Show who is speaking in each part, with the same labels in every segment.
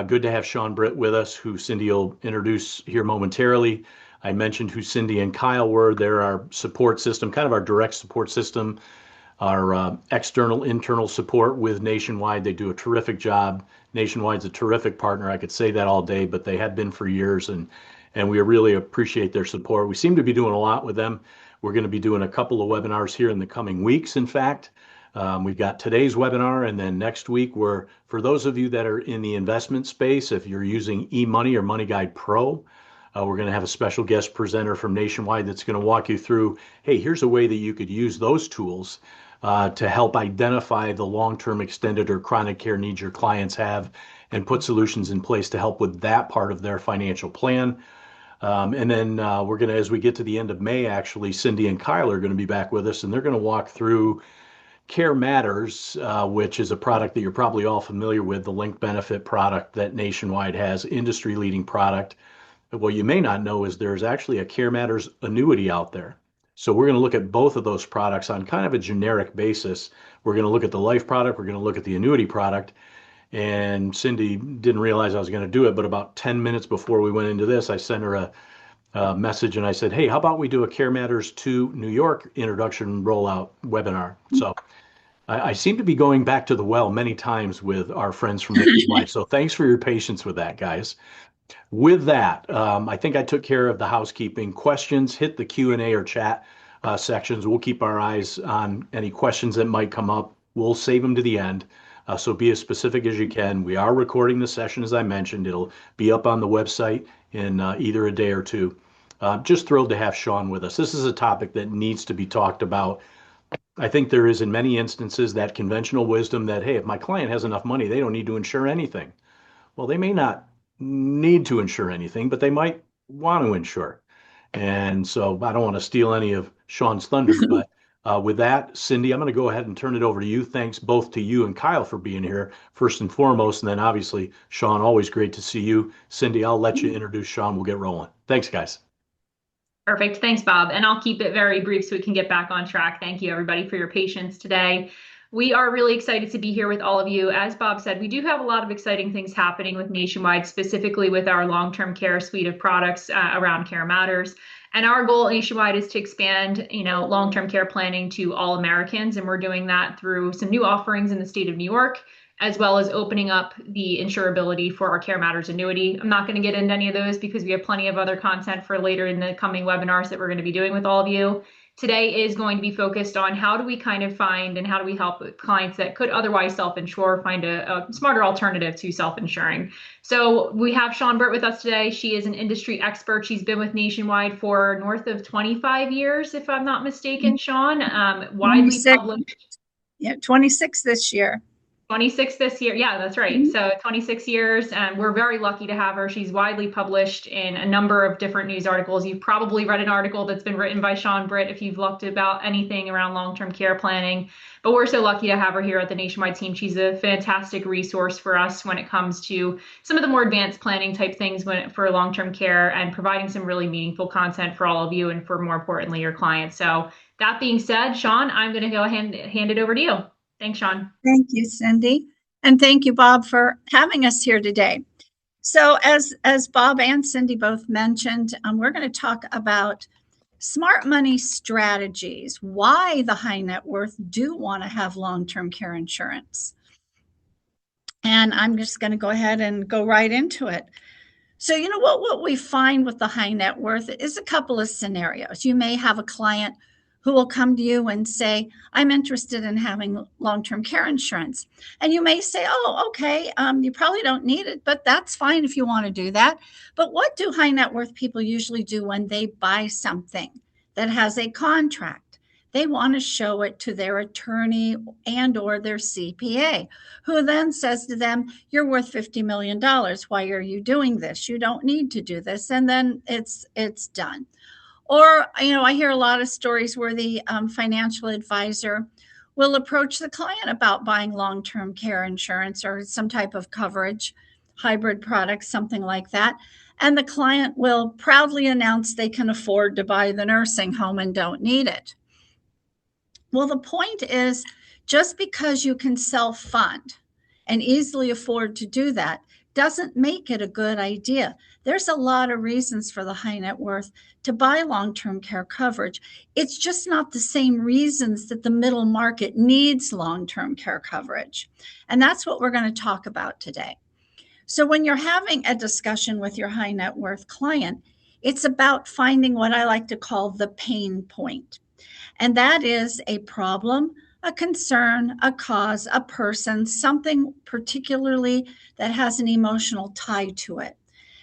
Speaker 1: Good to have Shawn Britt with us, who Cindy will introduce here momentarily. I mentioned who Cindy and Kyle were. They're our support system, kind of our direct support system, our external, internal support with Nationwide. They do a terrific job. Nationwide's a terrific partner. I could say that all day, but they have been for years, and we really appreciate their support. We seem to be doing a lot with them. We're going to be doing a couple of webinars here in the coming weeks, in fact. We've got today's webinar, and then next week, for those of you that are in the investment space, if you're using eMoney or Money Guide Pro, we're going to have a special guest presenter from Nationwide that's going to walk you through, hey, here's a way that you could use those tools to help identify the long-term extended or chronic care needs your clients have and put solutions in place to help with that part of their financial plan. And then we're going to, as we get to the end of May, actually, Cindy and Kyle are going to be back with us, and they're going to walk through Care Matters, which is a product that you're probably all familiar with, the linked benefit product that Nationwide has, industry-leading product. What you may not know is there's actually a Care Matters annuity out there. So we're going to look at both of those products on kind of a generic basis. We're going to look at the life product, we're going to look at the annuity product. And Cindy didn't realize I was going to do it, but about 10 minutes before we went into this, I sent her a message and I said, hey, how about we do a Care Matters to New York introduction rollout webinar? So I seem to be going back to the well many times with our friends from Nationwide. So thanks for your patience with that, guys. With that, I think I took care of the housekeeping. Questions, hit the Q&A or chat sections. We'll keep our eyes on any questions that might come up. We'll save them to the end. So be as specific as you can. We are recording the session, as I mentioned. It'll be up on the website in either a day or two. Just thrilled to have Shawn with us. This is a topic that needs to be talked about. I think there is in many instances that conventional wisdom that, hey, if my client has enough money, they don't need to insure anything. Well, they may not need to insure anything, but they might want to insure. And so I don't want to steal any of Shawn's thunder, but with that, Cindy, I'm going to go ahead and turn it over to you. Thanks both to you and Kyle for being here, first and foremost. And then obviously, Shawn, always great to see you. Cindy, I'll let you introduce Shawn. We'll get rolling. Thanks, guys.
Speaker 2: Perfect. Thanks, Bob. And I'll keep it very brief so we can get back on track. Thank you, everybody, for your patience today. We are really excited to be here with all of you. As Bob said, we do have a lot of exciting things happening with Nationwide, specifically with our long-term care suite of products around Care Matters. And our goal at Nationwide is to expand, long-term care planning to all Americans. And we're doing that through some new offerings in the state of New York, as well as opening up the insurability for our Care Matters annuity. I'm not going to get into any of those because we have plenty of other content for later in the coming webinars that we're going to be doing with all of you. Today is going to be focused on how do we kind of find and how do we help clients that could otherwise self-insure find a smarter alternative to self-insuring. So we have Shawn Britt with us today. She is an industry expert. She's been with Nationwide for north of 25 years, if I'm not mistaken, Shawn. Widely published.
Speaker 3: Yeah, 26 this year.
Speaker 2: 26 this year. Yeah, that's right. So 26 years, and we're very lucky to have her. She's widely published in a number of different news articles. You've probably read an article that's been written by Shawn Britt if you've looked about anything around long-term care planning. But we're so lucky to have her here at the Nationwide team. She's a fantastic resource for us when it comes to some of the more advanced planning type things for long-term care and providing some really meaningful content for all of you and for more importantly, your clients. So that being said, Shawn, I'm going to go ahead and hand it over to you. Thanks, Shawn.
Speaker 3: Thank you, Cindy. And thank you, Bob, for having us here today. So as Bob and Cindy both mentioned, we're going to talk about smart money strategies, why the high net worth do want to have long-term care insurance. And I'm just going to go ahead and go right into it. So, what we find with the high net worth is a couple of scenarios. You may have a client who will come to you and say, I'm interested in having long-term care insurance. And you may say, oh, okay, you probably don't need it, but that's fine if you want to do that. But what do high net worth people usually do when they buy something that has a contract? They want to show it to their attorney and or their CPA, who then says to them, you're worth $50 million. Why are you doing this? You don't need to do this. And then it's done. Or, I hear a lot of stories where the financial advisor will approach the client about buying long-term care insurance or some type of coverage, hybrid products, something like that. And the client will proudly announce they can afford to buy the nursing home and don't need it. Well, the point is, just because you can self-fund and easily afford to do that doesn't make it a good idea. There's a lot of reasons for the high net worth to buy long-term care coverage. It's just not the same reasons that the middle market needs long-term care coverage. And that's what we're going to talk about today. So when you're having a discussion with your high net worth client, it's about finding what I like to call the pain point. And that is a problem, a concern, a cause, a person, something particularly that has an emotional tie to it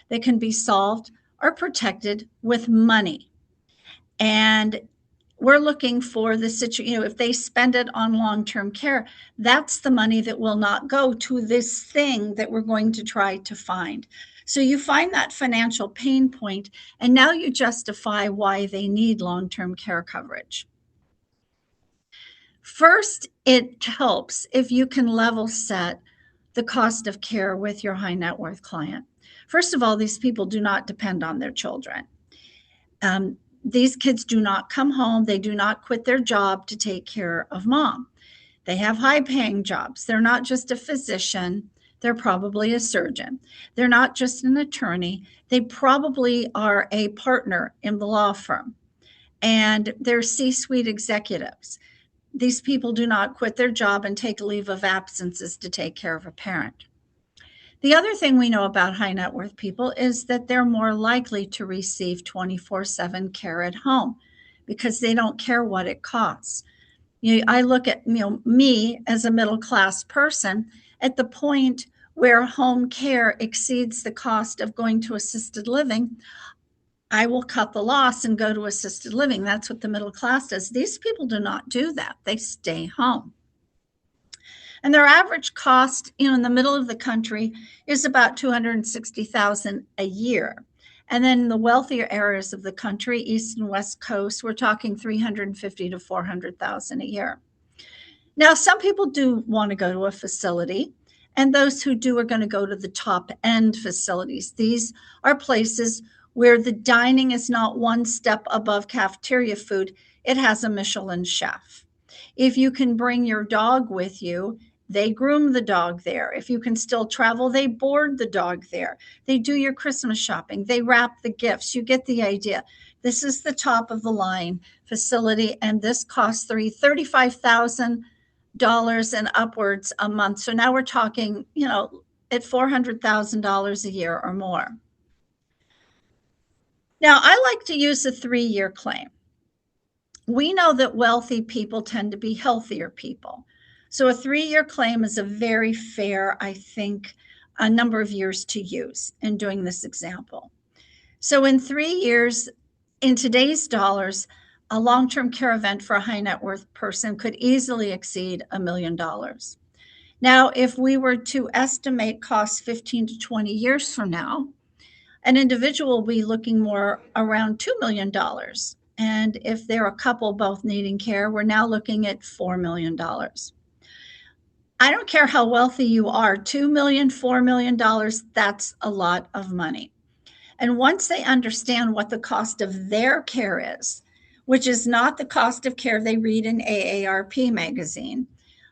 Speaker 3: that can be solved or protected with money. And we're looking for the situation, if they spend it on long-term care, that's the money that will not go to this thing that we're going to try to find. So you find that financial pain point, and now you justify why they need long-term care coverage. First, it helps if you can level set the cost of care with your high net worth client. First of all, these people do not depend on their children. These kids do not come home. They do not quit their job to take care of mom. They have high-paying jobs. They're not just a physician. They're probably a surgeon. They're not just an attorney. They probably are a partner in the law firm. And they're C-suite executives. These people do not quit their job and take a leave of absences to take care of a parent. The other thing we know about high net worth people is that they're more likely to receive 24/7 care at home because they don't care what it costs. I look at me as a middle class person at the point where home care exceeds the cost of going to assisted living. I will cut the loss and go to assisted living. That's what the middle class does. These people do not do that. They stay home. And their average cost, in the middle of the country is about $260,000 a year. And then in the wealthier areas of the country, East and West Coast, we're talking $350,000 to $400,000 a year. Now, some people do want to go to a facility, and those who do are going to go to the top end facilities. These are places where the dining is not one step above cafeteria food. It has a Michelin chef. If you can bring your dog with you, they groom the dog there. If you can still travel, they board the dog there. They do your Christmas shopping. They wrap the gifts. You get the idea. This is the top of the line facility, and this costs $35,000 and upwards a month. So now we're talking, at $400,000 a year or more. Now, I like to use a 3-year claim. We know that wealthy people tend to be healthier people. So a 3-year claim is a very fair, I think, a number of years to use in doing this example. So in 3 years, in today's dollars, a long-term care event for a high net worth person could easily exceed $1 million. Now, if we were to estimate costs 15 to 20 years from now, an individual will be looking more around $2 million. And if they're a couple both needing care, we're now looking at $4 million. I don't care how wealthy you are, $2 million, $4 million, that's a lot of money. And once they understand what the cost of their care is, which is not the cost of care they read in AARP magazine,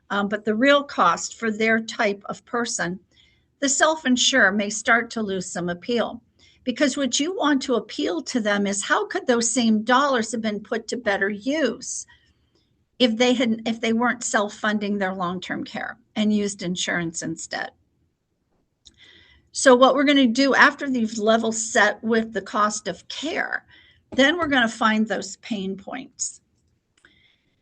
Speaker 3: but the real cost for their type of person, the self-insure may start to lose some appeal. Because what you want to appeal to them is, how could those same dollars have been put to better use if they weren't self-funding their long-term care and used insurance instead? So what we're going to do after these levels set with the cost of care, then we're going to find those pain points.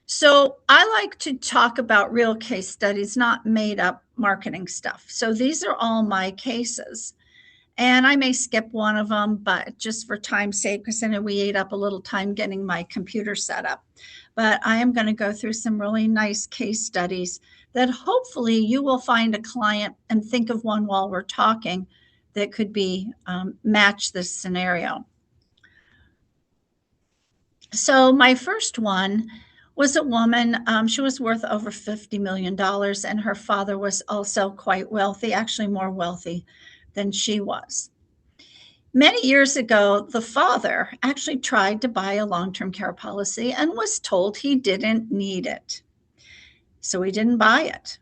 Speaker 3: So I like to talk about real case studies, not made up marketing stuff. So these are all my cases. And I may skip one of them, but just for time's sake, because I know we ate up a little time getting my computer set up. But I am going to go through some really nice case studies that hopefully you will find a client and think of one while we're talking that could be match this scenario. So my first one was a woman. She was worth over $50 million, and her father was also quite wealthy, actually more wealthy than she was. Many years ago, the father actually tried to buy a long-term care policy and was told he didn't need it. So he didn't buy it.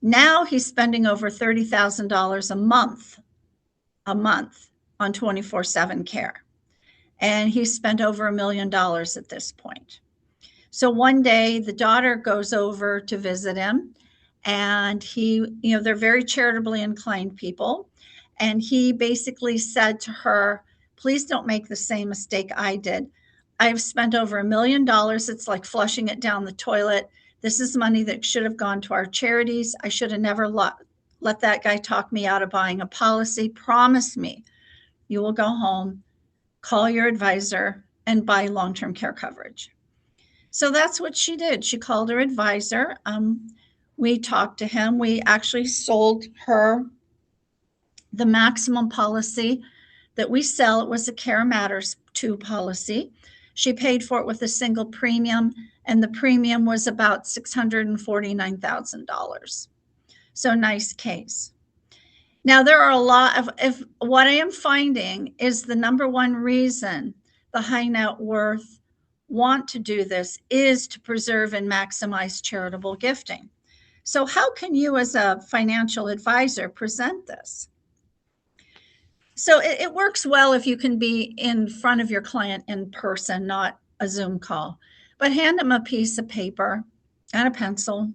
Speaker 3: Now he's spending over $30,000 a month on 24/7 care. And he's spent over $1 million at this point. So one day the daughter goes over to visit him, and they're very charitably inclined people. And he basically said to her, please don't make the same mistake I did. I've spent over $1 million. It's like flushing it down the toilet. This is money that should have gone to our charities. I should have never let that guy talk me out of buying a policy. Promise me you will go home, call your advisor, and buy long-term care coverage. So that's what she did. She called her advisor. We talked to him. We actually sold her the maximum policy that we sell. It was a Care Matters 2 policy. She paid for it with a single premium, and the premium was about $649,000. So nice case. Now, there are a lot of, if what I am finding is the number one reason the high net worth want to do this is to preserve and maximize charitable gifting. So how can you as a financial advisor present this? So it works well if you can be in front of your client in person, not a Zoom call, but hand them a piece of paper and a pencil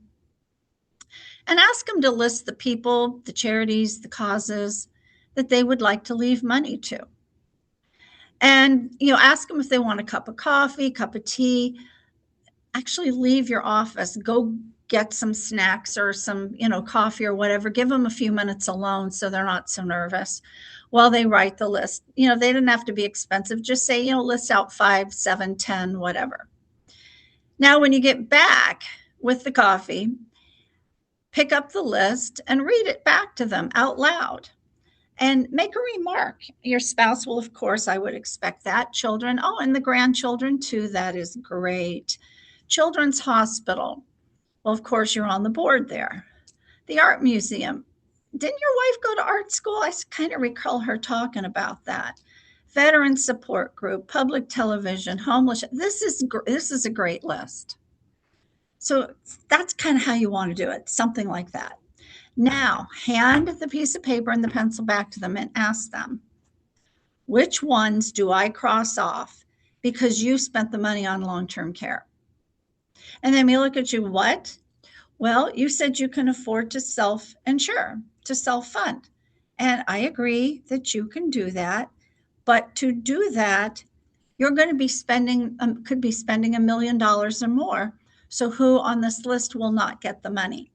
Speaker 3: and ask them to list the people, the charities, the causes that they would like to leave money to. And, ask them if they want a cup of coffee, cup of tea. Actually leave your office, go get some snacks or some, coffee or whatever. Give them a few minutes alone so they're not so nervous while they write the list. They didn't have to be expensive. Just say, list out 5, 7, 10, whatever. Now, when you get back with the coffee, pick up the list and read it back to them out loud. And make a remark. Your spouse will, of course, I would expect that. Children, and the grandchildren too. That is great. Children's Hospital. Well, of course, you're on the board there. The Art Museum. Didn't your wife go to art school? I kind of recall her talking about that. Veteran Support Group, Public Television, Homeless. This is a great list. So that's kind of how you want to do it, something like that. Now, hand the piece of paper and the pencil back to them and ask them, which ones do I cross off because you spent the money on long-term care? And they may look at you, what? Well, you said you can afford to self-insure, to self-fund. And I agree that you can do that. But to do that, you're going to be could be spending $1 million or more. So who on this list will not get the money?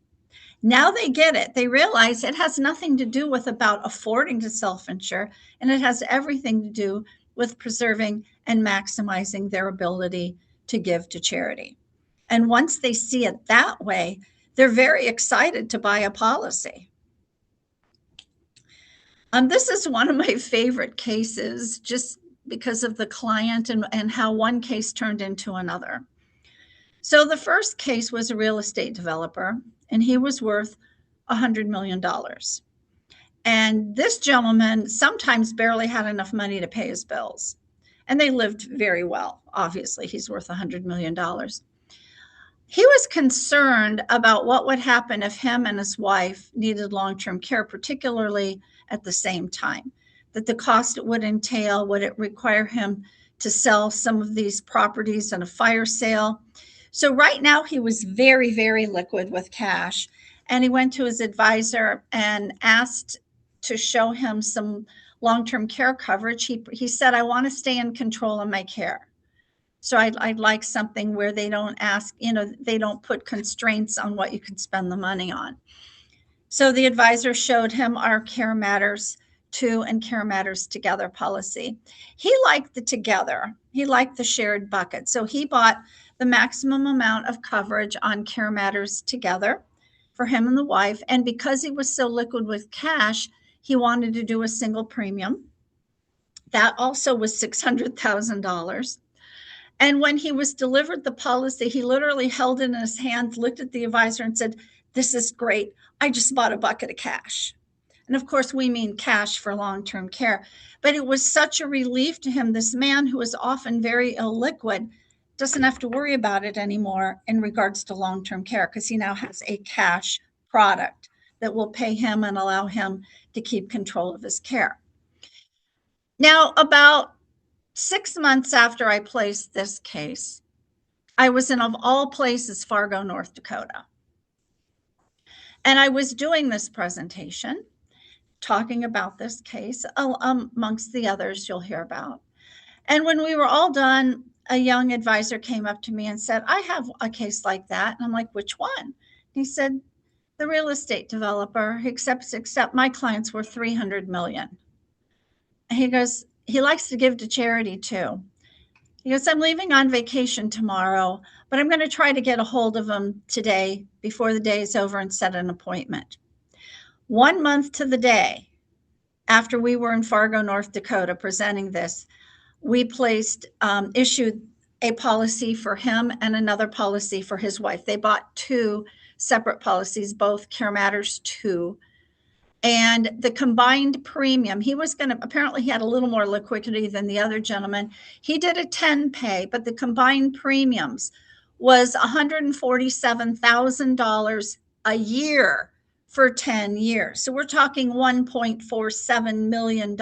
Speaker 3: Now they get it. They realize it has nothing to do with about affording to self-insure, and it has everything to do with preserving and maximizing their ability to give to charity. And once they see it that way, they're very excited to buy a policy. This is one of my favorite cases just because of the client and how one case turned into another. So the first case was a real estate developer, and he was worth $100 million. And this gentleman sometimes barely had enough money to pay his bills. And they lived very well. Obviously, he's worth $100 million. He was concerned about what would happen if him and his wife needed long-term care, particularly at the same time, that the cost it would entail, would it require him to sell some of these properties in a fire sale? So right now he was very, very liquid with cash, and he went to his advisor and asked to show him some long-term care coverage. He said, I want to stay in control of my care. So I'd like something where they don't ask, they don't put constraints on what you can spend the money on. So the advisor showed him our Care Matters 2 and Care Matters Together policy. He liked the together. He liked the shared bucket. So he bought the maximum amount of coverage on Care Matters Together for him and the wife. And because he was so liquid with cash, he wanted to do a single premium. That also was $600,000. And when he was delivered the policy, he literally held it in his hands, looked at the advisor and said, this is great. I just bought a bucket of cash. And of course, we mean cash for long-term care. But it was such a relief to him. This man who is often very illiquid doesn't have to worry about it anymore in regards to long-term care because he now has a cash product that will pay him and allow him to keep control of his care. Now, about 6 months after I placed this case, I was in, of all places, Fargo, North Dakota. And I was doing this presentation, talking about this case, amongst the others you'll hear about. And when we were all done, a young advisor came up to me and said, I have a case like that. And I'm like, which one? He said, the real estate developer, except my clients were 300 million. He goes, he likes to give to charity too. He goes, I'm leaving on vacation tomorrow, but I'm going to try to get a hold of him today before the day is over and set an appointment. 1 month to the day after we were in Fargo, North Dakota presenting this, we issued a policy for him and another policy for his wife. They bought 2 separate policies, both Care Matters 2. And the combined premium, apparently he had a little more liquidity than the other gentleman. He did a 10 pay, but the combined premiums was $147,000 a year for 10 years. So we're talking $1.47 million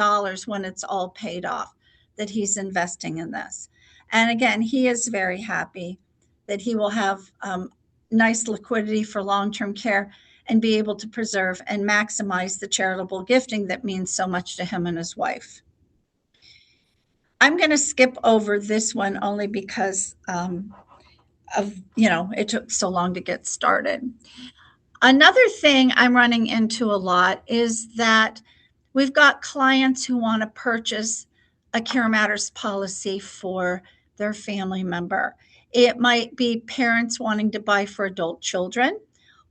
Speaker 3: when it's all paid off that he's investing in this. And again, he is very happy that he will have nice liquidity for long-term care and be able to preserve and maximize the charitable gifting that means so much to him and his wife. I'm going to skip over this one only because it took so long to get started. Another thing I'm running into a lot is that we've got clients who want to purchase a Care Matters policy for their family member. It might be parents wanting to buy for adult children,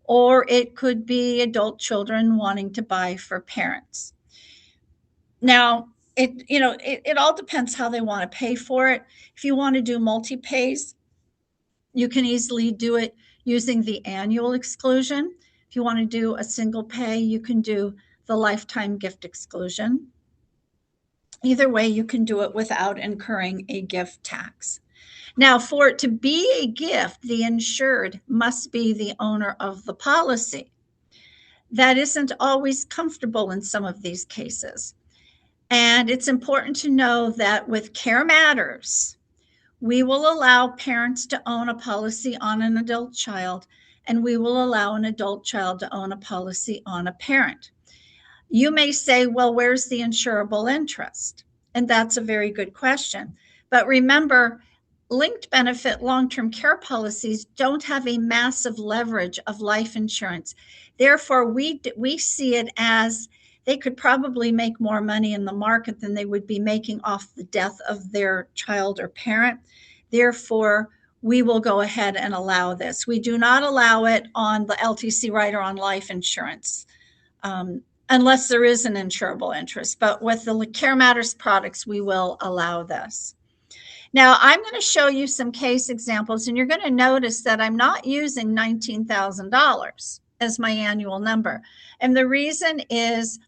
Speaker 3: or it could be adult children wanting to buy for parents. Now, it all depends how they want to pay for it. If you want to do multi-pays, you can easily do it using the annual exclusion. If you want to do a single pay, you can do the lifetime gift exclusion. Either way, you can do it without incurring a gift tax. Now, for it to be a gift, the insured must be the owner of the policy. That isn't always comfortable in some of these cases. And it's important to know that with Care Matters, we will allow parents to own a policy on an adult child, and we will allow an adult child to own a policy on a parent. You may say, well, where's the insurable interest? And that's a very good question. But remember, linked benefit long-term care policies don't have a massive leverage of life insurance. Therefore, we see it as they could probably make more money in the market than they would be making off the death of their child or parent. Therefore, we will go ahead and allow this. We do not allow it on the LTC rider on life insurance, unless there is an insurable interest. But with the Care Matters products, we will allow this. Now, I'm going to show you some case examples, and you're going to notice that I'm not using $19,000 as my annual number. And the reason is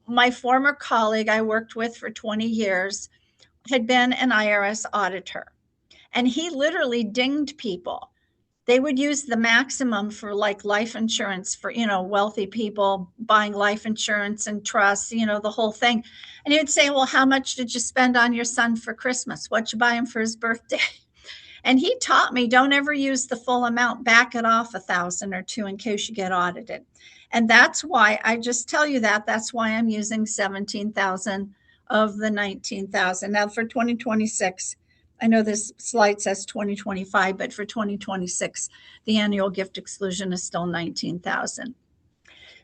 Speaker 3: my former colleague I worked with for 20 years had been an IRS auditor, and he literally dinged people. They would use the maximum for like life insurance for, wealthy people buying life insurance and trusts, the whole thing. And he would say, well, how much did you spend on your son for Christmas? What'd you buy him for his birthday? And he taught me, don't ever use the full amount, back it off $1,000 or $2,000 in case you get audited. And that's why I just tell you that's why I'm using 17,000 of the 19,000. Now for 2026, I know this slide says 2025, but for 2026, the annual gift exclusion is still 19,000.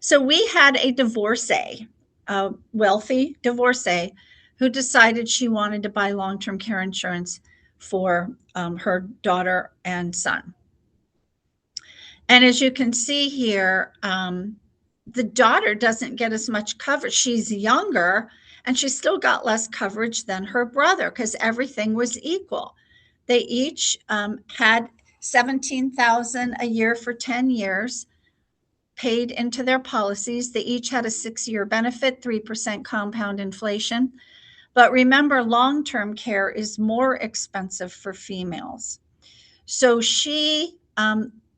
Speaker 3: So we had a divorcee, a wealthy divorcee, who decided she wanted to buy long-term care insurance for her daughter and son. And as you can see here, the daughter doesn't get as much coverage. She's younger, and she still got less coverage than her brother because everything was equal. They each had $17,000 a year for 10 years paid into their policies. They each had a 6-year benefit, 3% compound inflation. But remember, long-term care is more expensive for females. So she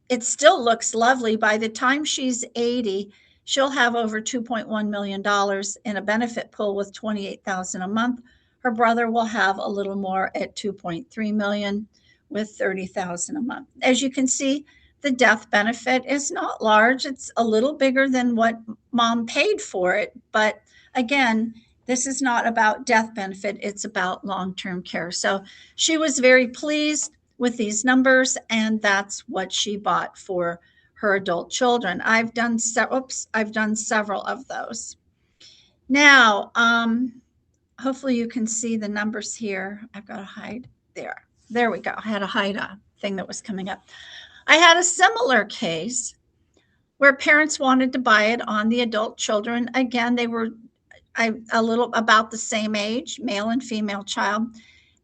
Speaker 3: it still looks lovely. By the time she's 80, she'll have over $2.1 million in a benefit pool with $28,000 a month. Her brother will have a little more at $2.3 million with $30,000 a month. As you can see, the death benefit is not large. It's a little bigger than what mom paid for it. But again, this is not about death benefit. It's about long-term care. So she was very pleased with these numbers, and that's what she bought for her adult children. I've done several of those. Now, hopefully you can see the numbers here. I've got to hide there. There we go. I had to hide a thing that was coming up. I had a similar case where parents wanted to buy it on the adult children. Again, they were a little about the same age, male and female child.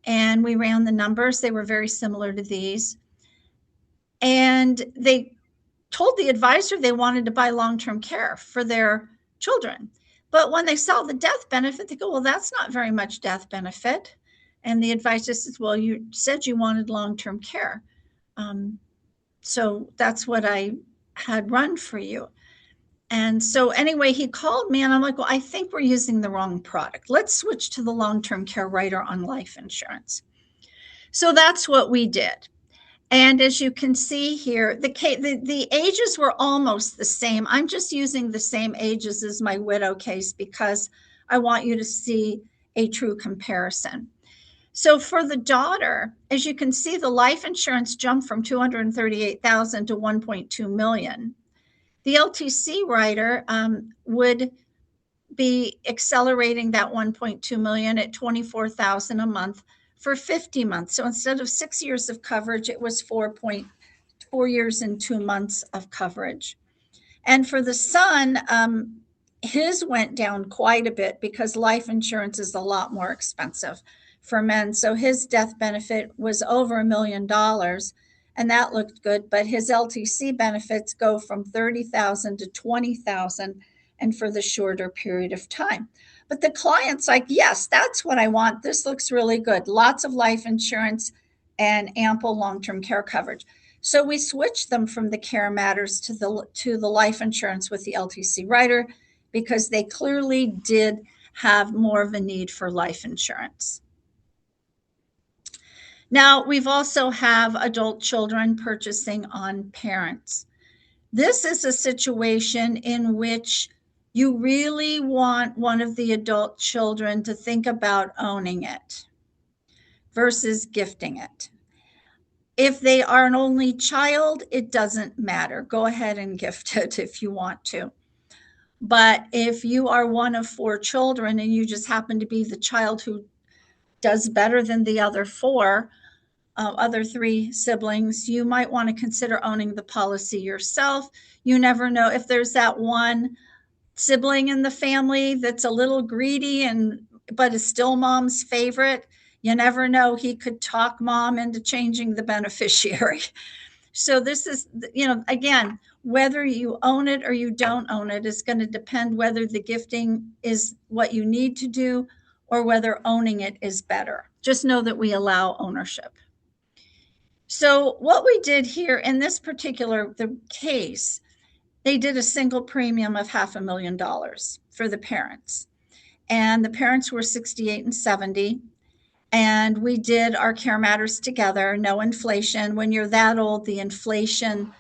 Speaker 3: And we ran the numbers. They were very similar to these. And they told the advisor they wanted to buy long-term care for their children. But when they saw the death benefit, they go, well, that's not very much death benefit. And the advisor says, well, you said you wanted long-term care. So that's what I had run for you. And so anyway, he called me and I'm like, well, I think we're using the wrong product. Let's switch to the long-term care rider on life insurance. So that's what we did. And as you can see here, the ages were almost the same. I'm just using the same ages as my widow case because I want you to see a true comparison. So for the daughter, as you can see, the life insurance jumped from $238,000 to $1.2 million. The LTC rider would be accelerating that $1.2 million at $24,000 a month for 50 months. So instead of 6 years of coverage, it was 4 years and 2 months of coverage. And for the son, his went down quite a bit because life insurance is a lot more expensive for men. So his death benefit was over $1 million, and that looked good. But his LTC benefits go from $30,000 to $20,000, and for the shorter period of time. But the client's like, yes, that's what I want. This looks really good. Lots of life insurance and ample long-term care coverage. So we switched them from the Care Matters to the life insurance with the LTC rider because they clearly did have more of a need for life insurance. Now, we've also have adult children purchasing on parents. This is a situation in which you really want one of the adult children to think about owning it versus gifting it. If they are an only child, it doesn't matter. Go ahead and gift it if you want to. But if you are one of 4 children and you just happen to be the child who does better than the other 3 siblings, you might want to consider owning the policy yourself. You never know if there's that one sibling in the family that's a little greedy but is still mom's favorite. You never know, he could talk mom into changing the beneficiary. So this is, again, whether you own it or you don't own it is going to depend whether the gifting is what you need to do or whether owning it is better. Just know that we allow ownership. So what we did here in this particular case, they did a single premium of $500,000 for the parents. And the parents were 68 and 70. And we did our Care Matters together, no inflation. When you're that old, the inflation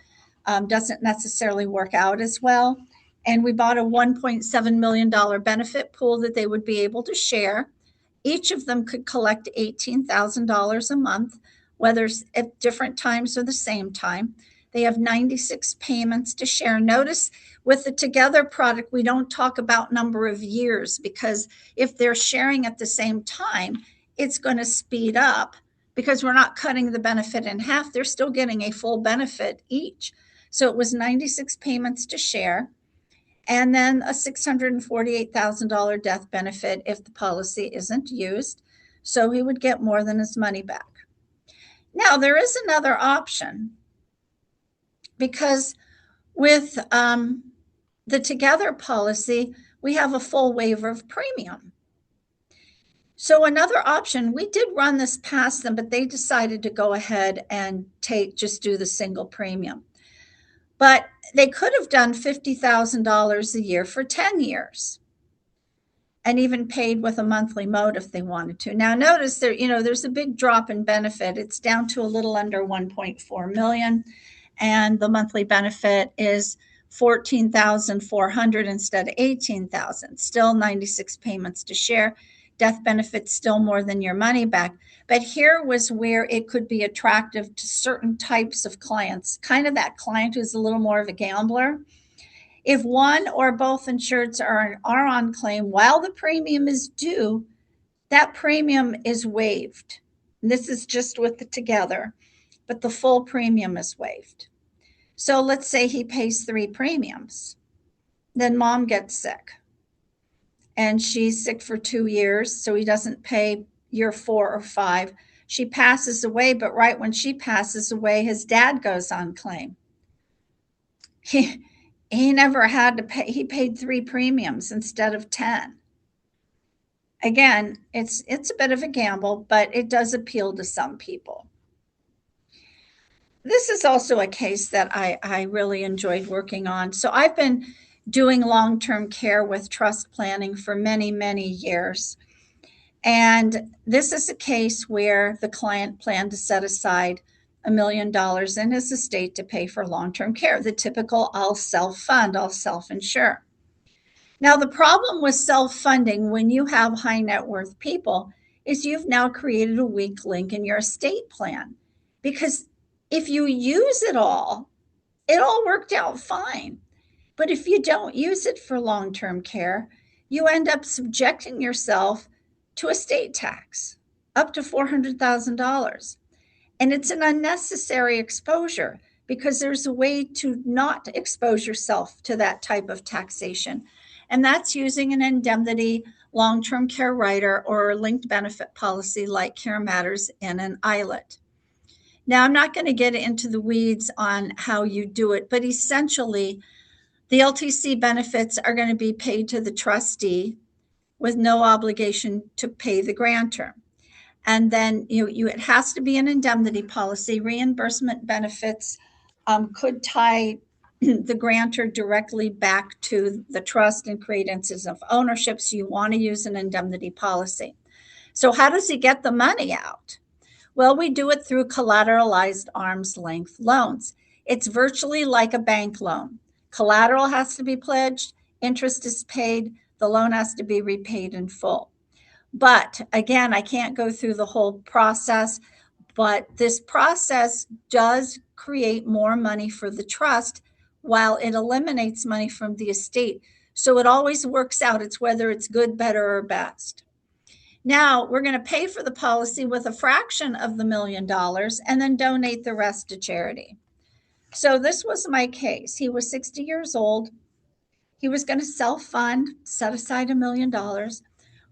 Speaker 3: doesn't necessarily work out as well. And we bought a $1.7 million benefit pool that they would be able to share. Each of them could collect $18,000 a month, whether at different times or the same time. They have 96 payments to share. Notice with the Together product, we don't talk about number of years because if they're sharing at the same time, it's going to speed up because we're not cutting the benefit in half. They're still getting a full benefit each. So it was 96 payments to share and then a $648,000 death benefit if the policy isn't used. So he would get more than his money back. Now, there is another option. Because with the Together policy, we have a full waiver of premium. So another option, we did run this past them, but they decided to go ahead and just do the single premium. But they could have done $50,000 a year for 10 years and even paid with a monthly mode if they wanted to. Now notice there, there's a big drop in benefit. It's down to a little under 1.4 million, and the monthly benefit is 14,400 instead of 18,000. Still 96 payments to share. Death benefit still more than your money back. But here was where it could be attractive to certain types of clients, kind of that client who's a little more of a gambler. If one or both insureds are on claim while the premium is due, that premium is waived. And this is just with the together, but the full premium is waived. So let's say he pays 3 premiums. Then mom gets sick. And she's sick for 2 years, so he doesn't pay year 4 or 5. She passes away, but right when she passes away, his dad goes on claim. He never had to pay. He paid 3 premiums instead of 10. Again, it's a bit of a gamble, but it does appeal to some people. This is also a case that I really enjoyed working on. So I've been doing long-term care with trust planning for many, many years. And this is a case where the client planned to set aside $1 million in his estate to pay for long-term care. The typical I'll self-fund, I'll self-insure. Now, the problem with self-funding when you have high net worth people is you've now created a weak link in your estate plan. Because if you use it all worked out fine. But if you don't use it for long-term care, you end up subjecting yourself to estate tax up to $400,000. And it's an unnecessary exposure because there's a way to not expose yourself to that type of taxation. And that's using an indemnity long-term care rider or a linked benefit policy like Care Matters in an ILET. Now, I'm not going to get into the weeds on how you do it, but essentially, the LTC benefits are going to be paid to the trustee with no obligation to pay the grantor. And then it has to be an indemnity policy. Reimbursement benefits could tie the grantor directly back to the trust and create instances of ownership. So you want to use an indemnity policy. So how does he get the money out? Well, we do it through collateralized arm's length loans. It's virtually like a bank loan. Collateral has to be pledged, interest is paid, the loan has to be repaid in full. But again, I can't go through the whole process, but this process does create more money for the trust while it eliminates money from the estate. So it always works out. It's whether it's good, better, or best. Now we're going to pay for the policy with a fraction of the $1 million and then donate the rest to charity. So this was my case. He was 60 years old. He was going to self-fund, set aside $1 million.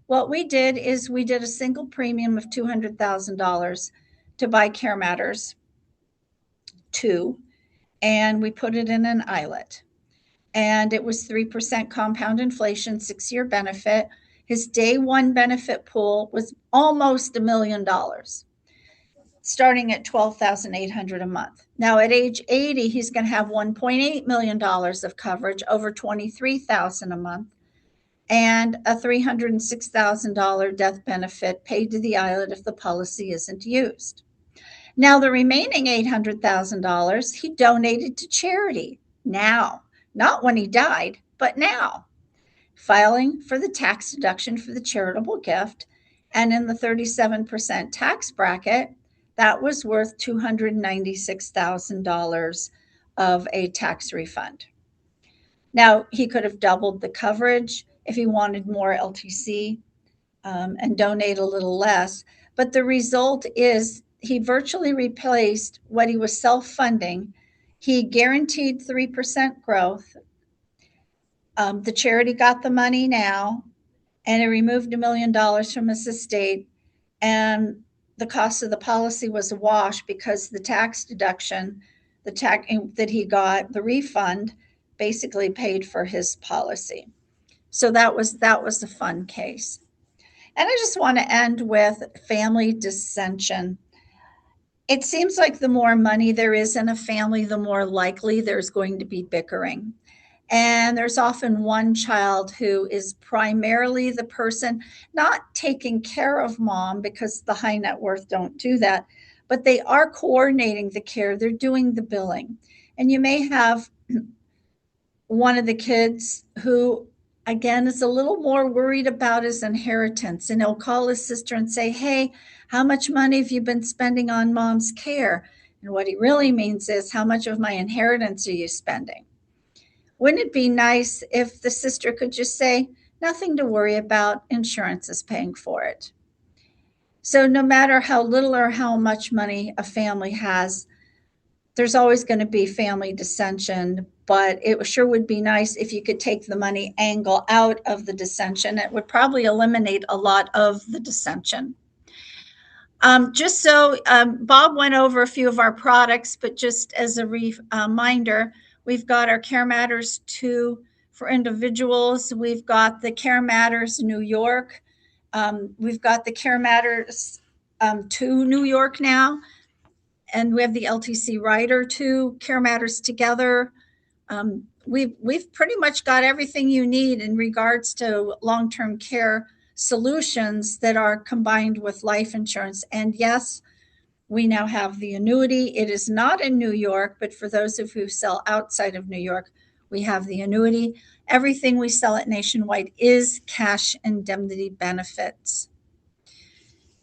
Speaker 3: What we did is we did a single premium of $200,000 to buy Care Matters 2, and we put it in an ILET. And it was 3% compound inflation, 6-year benefit. His day one benefit pool was almost $1 million, starting at $12,800 a month. Now at age 80, he's going to have $1.8 million of coverage, over $23,000 a month, and a $306,000 death benefit paid to the ILET if the policy isn't used. Now the remaining $800,000 he donated to charity now, not when he died, but now, filing for the tax deduction for the charitable gift, and in the 37% tax bracket, that was worth $296,000 of a tax refund. Now, he could have doubled the coverage if he wanted more LTC and donate a little less. But the result is he virtually replaced what he was self-funding. He guaranteed 3% growth. The charity got the money now, and it removed $1 million from his estate. And the cost of the policy was a wash because the tax deduction, the tax that he got, the refund, basically paid for his policy. So that was a fun case. And I just want to end with family dissension. It seems like the more money there is in a family, the more likely there's going to be bickering. And there's often one child who is primarily the person not taking care of mom, because the high net worth don't do that, but they are coordinating the care, they're doing the billing. And you may have one of the kids who, again, is a little more worried about his inheritance, and he'll call his sister and say, hey, how much money have you been spending on mom's care? And what he really means is, how much of my inheritance are you spending? Wouldn't it be nice if the sister could just say, nothing to worry about, insurance is paying for it? So no matter how little or how much money a family has, there's always going to be family dissension, but it sure would be nice if you could take the money angle out of the dissension. It would probably eliminate a lot of the dissension. Bob went over a few of our products, but just as a reminder, we've got our Care Matters 2 for individuals. We've got the Care Matters New York. We've got the Care Matters 2 New York now. And we have the LTC Rider 2, Care Matters Together. We've pretty much got everything you need in regards to long-term care solutions that are combined with life insurance. And yes, we now have the annuity. It is not in New York, but for those of you who sell outside of New York, we have the annuity. Everything we sell at Nationwide is cash indemnity benefits.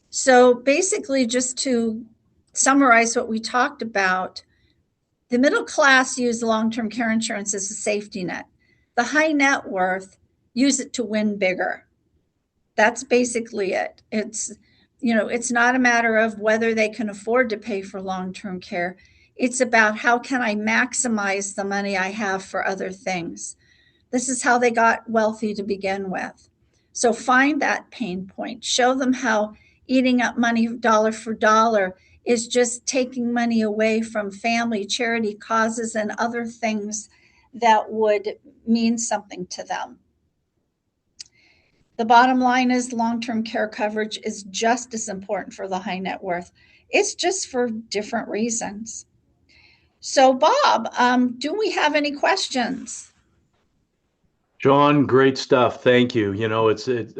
Speaker 3: So basically, just to summarize what we talked about, the middle class use long-term care insurance as a safety net. The high net worth use it to win bigger. That's basically it. It's not a matter of whether they can afford to pay for long-term care. It's about, how can I maximize the money I have for other things? This is how they got wealthy to begin with. So find that pain point. Show them how eating up money dollar for dollar is just taking money away from family, charity causes, and other things that would mean something to them. The bottom line is, long-term care coverage is just as important for the high net worth. It's just for different reasons. So Bob, do we have any questions?
Speaker 1: Shawn, great stuff. Thank you.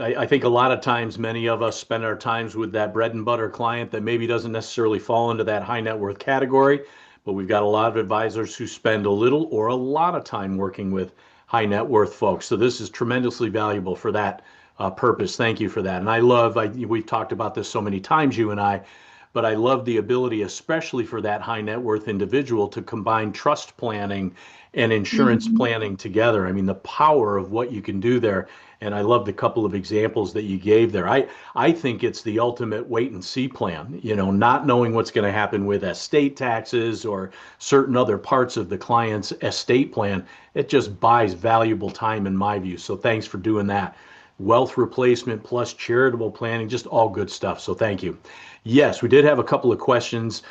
Speaker 1: I think a lot of times many of us spend our times with that bread and butter client that maybe doesn't necessarily fall into that high net worth category, but we've got a lot of advisors who spend a little or a lot of time working with high net worth folks. So this is tremendously valuable for that purpose. Thank you for that. And we've talked about this so many times, you and I, but I love the ability, especially for that high net worth individual, to combine trust planning and insurance planning together. I mean, the power of what you can do there. And I love the couple of examples that you gave there. I think it's the ultimate wait and see plan, not knowing what's going to happen with estate taxes or certain other parts of the client's estate plan. It just buys valuable time in my view. So thanks for doing that. Wealth replacement plus charitable planning, just all good stuff. So thank you. Yes, we did have a couple of questions.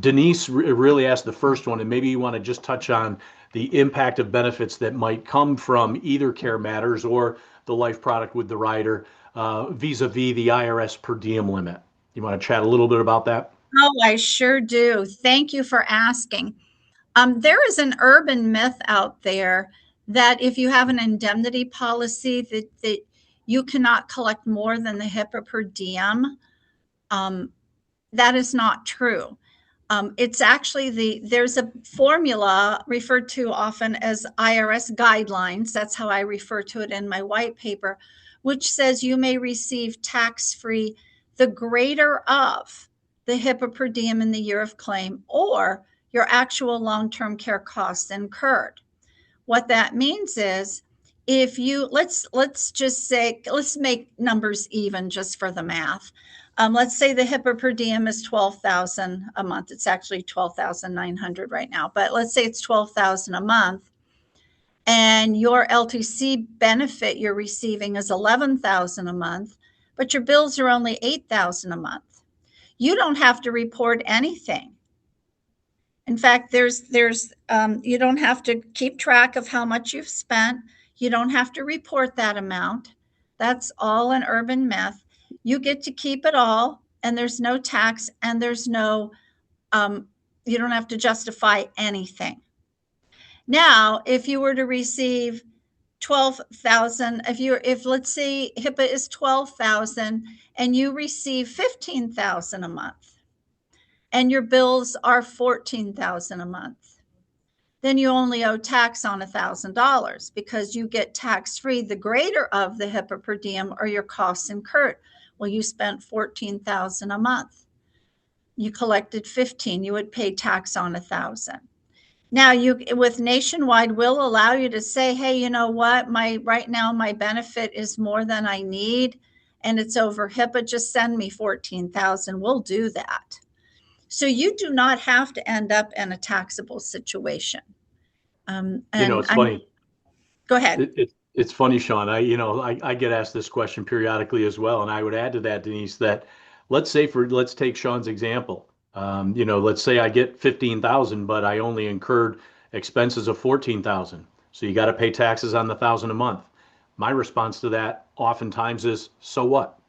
Speaker 1: Denise really asked the first one, and maybe you want to just touch on the impact of benefits that might come from either Care Matters or the life product with the rider vis-a-vis the IRS per diem limit. You want to chat a little bit about that?
Speaker 3: Oh, I sure do. Thank you for asking. There is an urban myth out there that if you have an indemnity policy that you cannot collect more than the HIPAA per diem. That is not true. It's actually there's a formula referred to often as IRS guidelines. That's how I refer to it in my white paper, which says you may receive tax-free the greater of the HIPAA per diem in the year of claim, or your actual long-term care costs incurred. What that means is, if you let's make numbers even just for the math. Let's say the HIPAA per diem is $12,000 a month. It's actually $12,900 right now, but let's say it's $12,000 a month, and your LTC benefit you're receiving is $11,000 a month, but your bills are only $8,000 a month. You don't have to report anything. In fact, you don't have to keep track of how much you've spent. You don't have to report that amount. That's all an urban myth. You get to keep it all, and there's no tax and there's no You don't have to justify anything. Now, if you were to receive 12,000, if let's say HIPAA is 12,000 and you receive 15,000 a month and your bills are 14,000 a month, then you only owe tax on $1,000 because you get tax-free the greater of the HIPAA per diem or your costs incurred. Well, you spent 14,000 a month. You collected 15, you would pay tax on 1,000. Now you with Nationwide will allow you to say, hey, you know what, right now my benefit is more than I need and it's over HIPAA, just send me 14,000. We'll do that. So you do not have to end up in a taxable situation.
Speaker 1: It's funny.
Speaker 3: Go ahead.
Speaker 1: It's funny, Shawn. I get asked this question periodically as well, and I would add to that, Denise, that let's take Shawn's example. Let's say I get 15,000, but I only incurred expenses of 14,000. So you got to pay taxes on the 1,000 a month. My response to that oftentimes is, so what?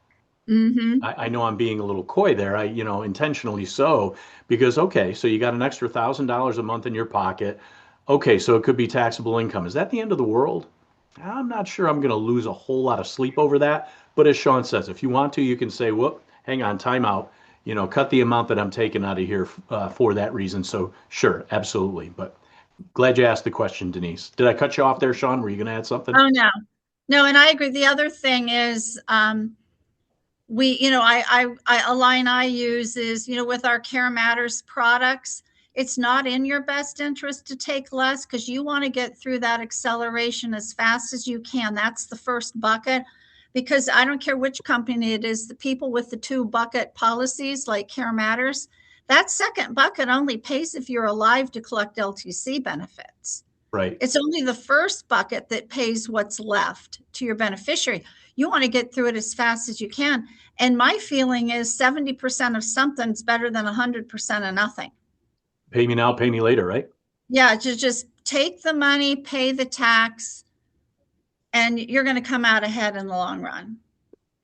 Speaker 3: Mm-hmm.
Speaker 1: I know I'm being a little coy there, intentionally so, because, okay, so you got an extra $1,000 a month in your pocket. Okay, so it could be taxable income. Is that the end of the world? I'm not sure I'm going to lose a whole lot of sleep over that. But as Shawn says, if you want to, you can say, whoop, hang on, time out. Cut the amount that I'm taking out of here for that reason. So sure, absolutely. But glad you asked the question, Denise. Did I cut you off there, Shawn? Were you going to add something?
Speaker 3: Oh, no, and I agree. The other thing is, a line I use is, with our Care Matters products, it's not in your best interest to take less because you want to get through that acceleration as fast as you can. That's the first bucket, because I don't care which company it is, the people with the 2-bucket policies like Care Matters, that second bucket only pays if you're alive to collect LTC benefits.
Speaker 1: Right.
Speaker 3: It's only the first bucket that pays what's left to your beneficiary. You want to get through it as fast as you can. And my feeling is 70% of something's better than 100% of nothing.
Speaker 1: Pay me now, pay me later, right?
Speaker 3: Yeah, just take the money, pay the tax, and you're going to come out ahead in the long run.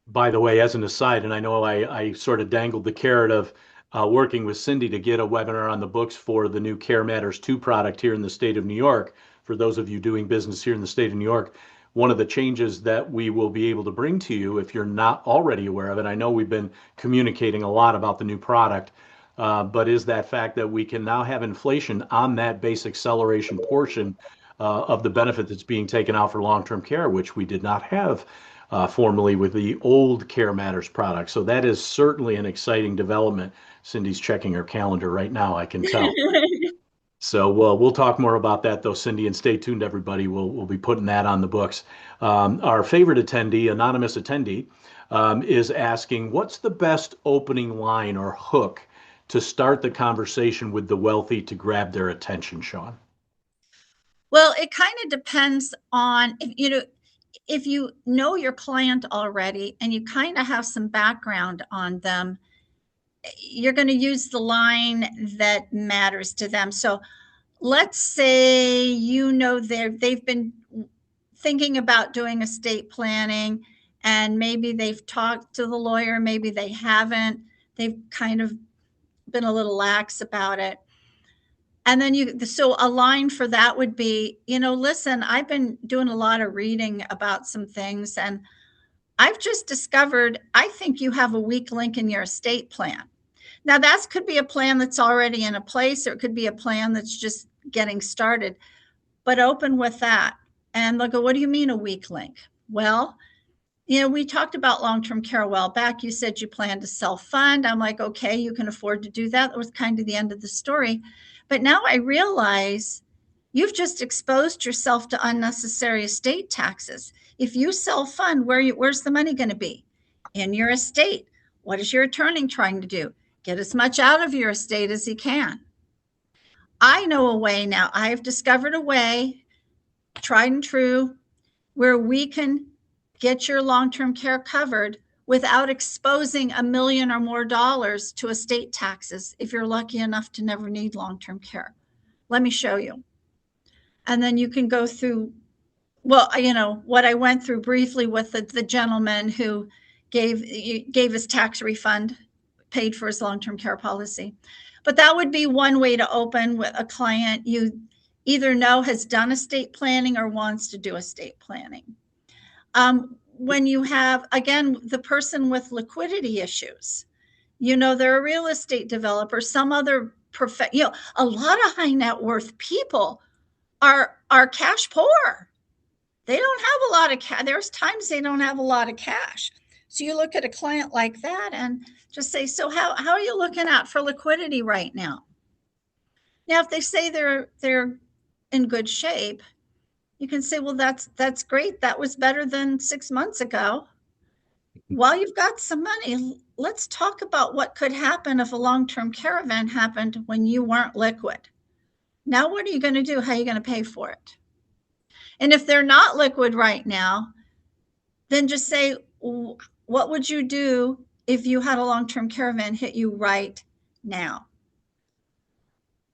Speaker 1: By the way, as an aside, and I know I sort of dangled the carrot of working with Cindy to get a webinar on the books for the new Care Matters 2 product here in the state of New York. For those of you doing business here in the state of New York, one of the changes that we will be able to bring to you, if you're not already aware of it, I know we've been communicating a lot about the new product, but is that fact that we can now have inflation on that base acceleration portion of the benefit that's being taken out for long-term care, which we did not have formerly with the old Care Matters product. So that is certainly an exciting development. Cindy's checking her calendar right now, I can tell. So we'll talk more about that, though, Cindy, and stay tuned, everybody. We'll be putting that on the books. Our favorite attendee, anonymous attendee, is asking, what's the best opening line or hook to start the conversation with the wealthy to grab their attention, Shawn?
Speaker 3: Well, it kind of depends on, if you know your client already and you kind of have some background on them, you're going to use the line that matters to them. So let's say, they've been thinking about doing estate planning and maybe they've talked to the lawyer, maybe they haven't, they've kind of been a little lax about it. And then so a line for that would be, listen, I've been doing a lot of reading about some things and I've just discovered, I think you have a weak link in your estate plan. Now that could be a plan that's already in a place, or it could be a plan that's just getting started, but open with that. And they'll go, what do you mean a weak link? Well, we talked about long-term care a while back. You said you plan to self-fund. I'm like, okay, you can afford to do that. That was kind of the end of the story. But now I realize you've just exposed yourself to unnecessary estate taxes. If you self-fund, where's the money going to be? In your estate. What is your attorney trying to do? Get as much out of your estate as he can. I know a way now. I've discovered a way, tried and true, where we can get your long-term care covered without exposing $1 million or more to estate taxes if you're lucky enough to never need long-term care. Let me show you. And then you can go through, what I went through briefly with the gentleman who gave his tax refund, paid for his long-term care policy. But that would be one way to open with a client you either know has done estate planning or wants to do estate planning. When you have, again, the person with liquidity issues, they're a real estate developer, some other a lot of high net worth people are cash poor. They don't have a lot of cash. There's times they don't have a lot of cash. So you look at a client like that and just say, so how are you looking at for liquidity right now? Now, if they say they're in good shape, you can say, well, that's great. That was better than 6 months ago. While you've got some money, let's talk about what could happen if a long-term care event happened when you weren't liquid. Now, what are you going to do? How are you going to pay for it? And if they're not liquid right now, then just say, what would you do if you had a long-term care event hit you right now?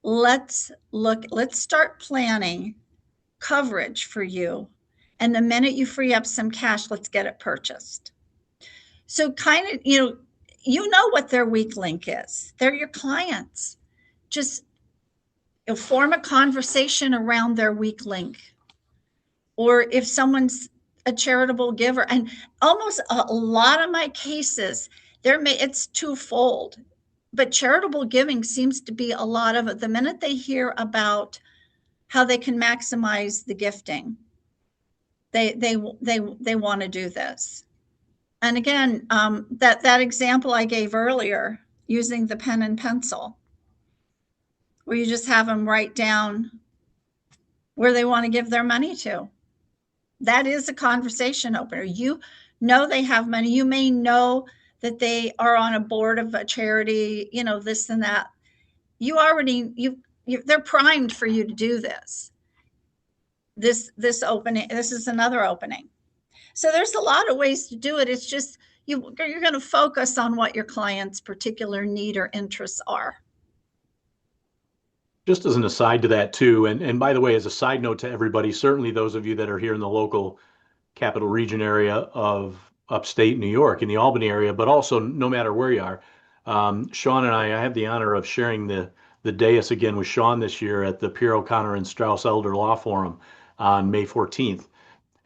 Speaker 3: Let's start planning coverage for you. And the minute you free up some cash, let's get it purchased. So kind of, you know what their weak link is. They're your clients. Just form a conversation around their weak link. Or if someone's a charitable giver, and almost a lot of my cases, it's twofold. But charitable giving seems to be a lot of it. The minute they hear about how they can maximize the gifting, they want to do this. And again, that example I gave earlier, using the pen and pencil, where you just have them write down where they want to give their money to. That is a conversation opener. You know they have money. You may know that they are on a board of a charity, this and that. They're primed for you to do this. This opening, this is another opening. So there's a lot of ways to do it. It's just you're going to focus on what your client's particular need or interests are.
Speaker 1: Just as an aside to that too, and by the way, as a side note to everybody, certainly those of you that are here in the local capital region area of upstate New York, in the Albany area, but also no matter where you are, Shawn and I had the honor of sharing the dais again with Shawn this year at the Pierre O'Connor and Strauss Elder Law Forum on May 14th.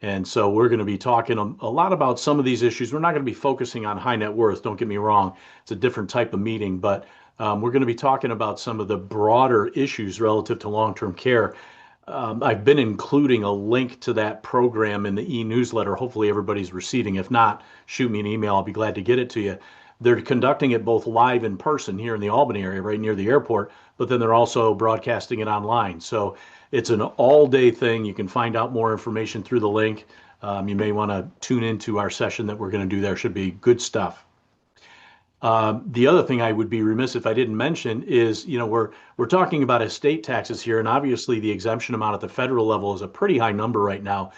Speaker 1: And so we're going to be talking a lot about some of these issues. We're not going to be focusing on high net worth, don't get me wrong. It's a different type of meeting, but we're going to be talking about some of the broader issues relative to long-term care. I've been including a link to that program in the e-newsletter. Hopefully everybody's receiving. If not, shoot me an email. I'll be glad to get it to you. They're conducting it both live in person here in the Albany area, right near the airport, but then they're also broadcasting it online. So it's an all-day thing. You can find out more information through the link. You may want to tune into our session that we're going to do there. Should be good stuff. The other thing I would be remiss if I didn't mention is, we're talking about estate taxes here, and obviously the exemption amount at the federal level is a pretty high number right now.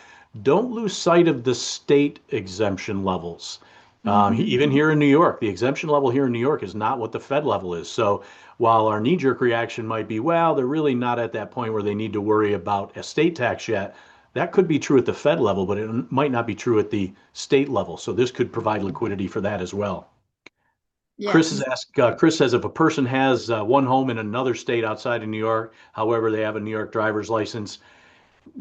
Speaker 1: Don't lose sight of the state exemption levels. Even here in New York, the exemption level here in New York is not what the Fed level is. So while our knee-jerk reaction might be, well, they're really not at that point where they need to worry about estate tax yet, that could be true at the Fed level, but it might not be true at the state level. So this could provide liquidity for that as well.
Speaker 3: Yes.
Speaker 1: Chris has asked, Chris says if a person has one home in another state outside of New York, however, they have a New York driver's license,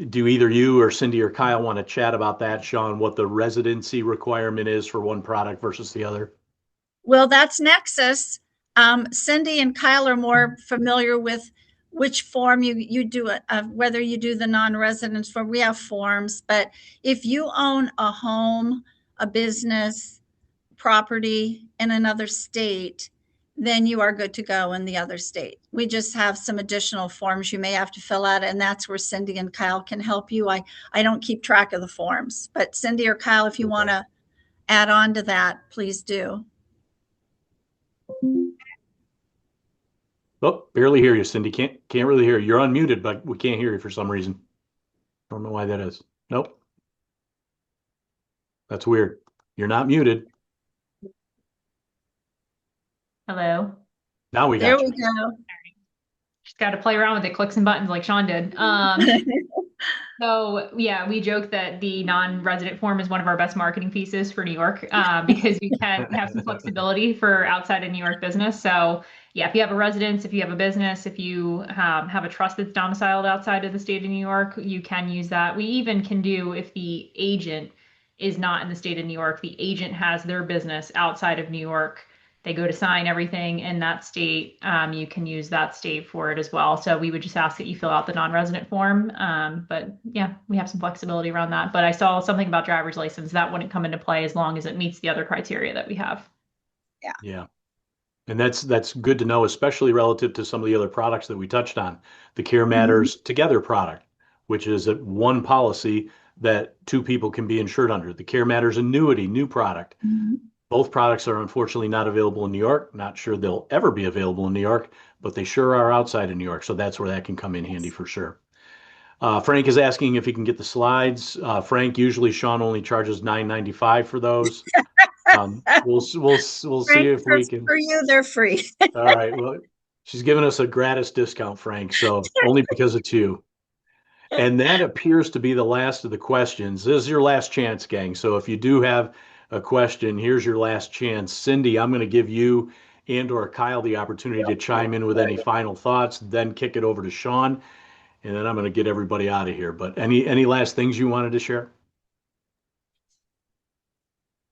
Speaker 1: do either you or Cindy or Kyle want to chat about that, Shawn, what the residency requirement is for one product versus the other?
Speaker 3: Well, that's Nexus. Cindy and Kyle are more familiar with which form you do it, whether you do the non-residence form. We have forms, but if you own a home, a business, property in another state, then you are good to go in the other state. We just have some additional forms you may have to fill out, and that's where Cindy and Kyle can help you. I don't keep track of the forms, but Cindy or Kyle, if you want to add on to that, please do.
Speaker 1: Oh, barely hear you, Cindy. Can't really hear you. You're unmuted, but we can't hear you for some reason. Don't know why that is. Nope. That's weird. You're not muted.
Speaker 2: Hello.
Speaker 1: Now we got
Speaker 3: There
Speaker 1: you.
Speaker 3: we go.
Speaker 2: Just got to play around with it, click some buttons like Shawn did. So yeah, we joke that the non-resident form is one of our best marketing pieces for New York, because we can have some flexibility for outside of New York business. So yeah, if you have a residence, if you have a business, if you have a trust that's domiciled outside of the state of New York, you can use that. We even can do, if the agent is not in the state of New York, the agent has their business outside of New York. They go to sign everything in that state. You can use that state for it as well. So we would just ask that you fill out the non-resident form. But yeah, we have some flexibility around that. But I saw something about driver's license that wouldn't come into play as long as it meets the other criteria that we have.
Speaker 3: Yeah.
Speaker 1: Yeah. And that's good to know, especially relative to some of the other products that we touched on. The Care
Speaker 3: Mhm.
Speaker 1: Matters Together product, which is a one policy that two people can be insured under. The Care Matters Annuity, new product.
Speaker 3: Mhm.
Speaker 1: Both products are unfortunately not available in New York. Not sure they'll ever be available in New York, but they sure are outside of New York. So that's where that can come in handy
Speaker 3: Yes.
Speaker 1: for sure. Frank is asking if he can get the slides. Frank, usually Shawn only charges $9.95 for those. We'll see
Speaker 3: Frank,
Speaker 1: if we can.
Speaker 3: for you, they're free.
Speaker 1: All right. Well, she's giving us a gratis discount, Frank. So only because it's you. And that appears to be the last of the questions. This is your last chance, gang. So if you do have a question, here's your last chance. Cindy, I'm going to give you and or Kyle the opportunity to chime in with any final thoughts, then kick it over to Shawn, and then I'm going to get everybody out of here. But any last things you wanted to share?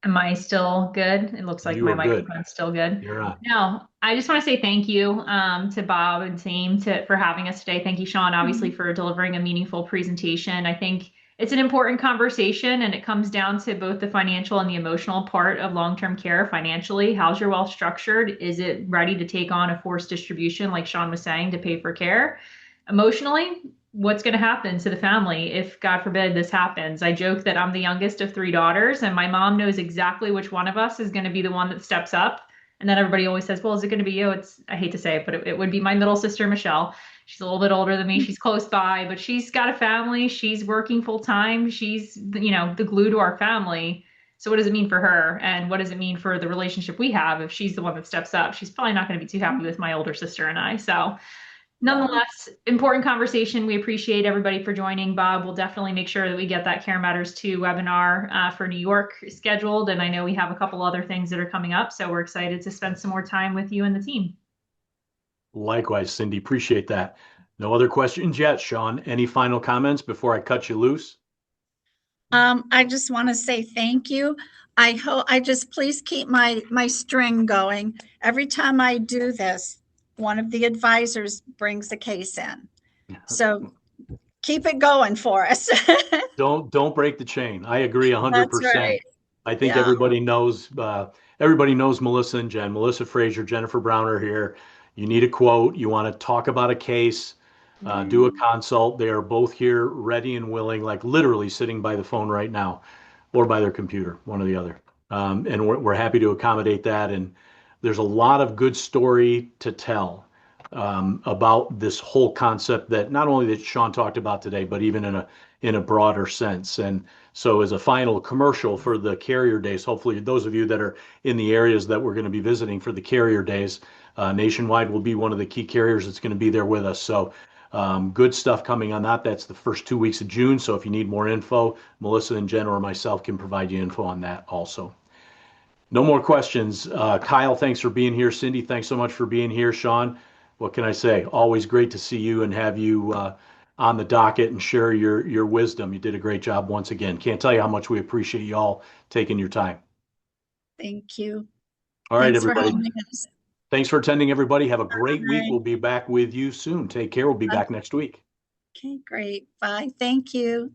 Speaker 2: Am I still good? It looks like
Speaker 1: You
Speaker 2: my
Speaker 1: are good.
Speaker 2: microphone's still good.
Speaker 1: You're on.
Speaker 2: No, I just want to say thank you, to Bob and team for having us today. Thank you, Shawn, obviously,
Speaker 3: Mhm.
Speaker 2: for delivering a meaningful presentation. I think it's an important conversation, and it comes down to both the financial and the emotional part of long-term care. Financially, how's your wealth structured? Is it ready to take on a forced distribution, like Shawn was saying, to pay for care? Emotionally, what's going to happen to the family if, God forbid, this happens? I joke that I'm the youngest of three daughters, and my mom knows exactly which one of us is going to be the one that steps up. And then everybody always says, well, is it going to be you? I hate to say it, but it would be my middle sister, Michelle. She's a little bit older than me. She's close by, but she's got a family. She's working full time. She's, the glue to our family. So what does it mean for her? And what does it mean for the relationship we have if she's the one that steps up? She's probably not going to be too happy with my older sister and I. So
Speaker 3: Yeah.
Speaker 2: nonetheless, important conversation. We appreciate everybody for joining. Bob, we'll definitely make sure that we get that Care Matters 2 webinar for New York scheduled. And I know we have a couple other things that are coming up. So we're excited to spend some more time with you and the team.
Speaker 1: Likewise, Cindy. Appreciate that. No other questions yet, Shawn. Any final comments before I cut you loose?
Speaker 3: I just want to say thank you. I just please keep my string going. Every time I do this, one of the advisors brings a case in. So keep it going for us.
Speaker 1: Don't break the chain. I agree
Speaker 3: That's
Speaker 1: 100%.
Speaker 3: right.
Speaker 1: I think
Speaker 3: Yeah.
Speaker 1: everybody knows Melissa and Jen. Melissa Frazier, Jennifer Brown are here. You need a quote. You want to talk about a case, do a consult. They are both here, ready and willing, like literally sitting by the phone right now, or by their computer, one or the other. And we're happy to accommodate that. And there's a lot of good story to tell about this whole concept that not only that Shawn talked about today, but even in a broader sense. And so, as a final commercial for the Carrier Days, hopefully those of you that are in the areas that we're going to be visiting for the Carrier Days, Nationwide will be one of the key carriers that's going to be there with us. So. Good stuff coming on that. That's the first 2 weeks of June. So if you need more info, Melissa and Jen or myself can provide you info on that also. No more questions. Kyle, thanks for being here. Cindy, thanks so much for being here. Shawn, what can I say? Always great to see you and have you on the docket and share your wisdom. You did a great job once again. Can't tell you how much we appreciate you all taking your time.
Speaker 3: Thank you.
Speaker 1: All right,
Speaker 3: Thanks for
Speaker 1: everybody.
Speaker 3: having us.
Speaker 1: Thanks for attending, everybody. Have a
Speaker 3: All
Speaker 1: great week.
Speaker 3: right.
Speaker 1: We'll be back with you soon. Take care. We'll be back next week.
Speaker 3: Okay, great. Bye. Thank you.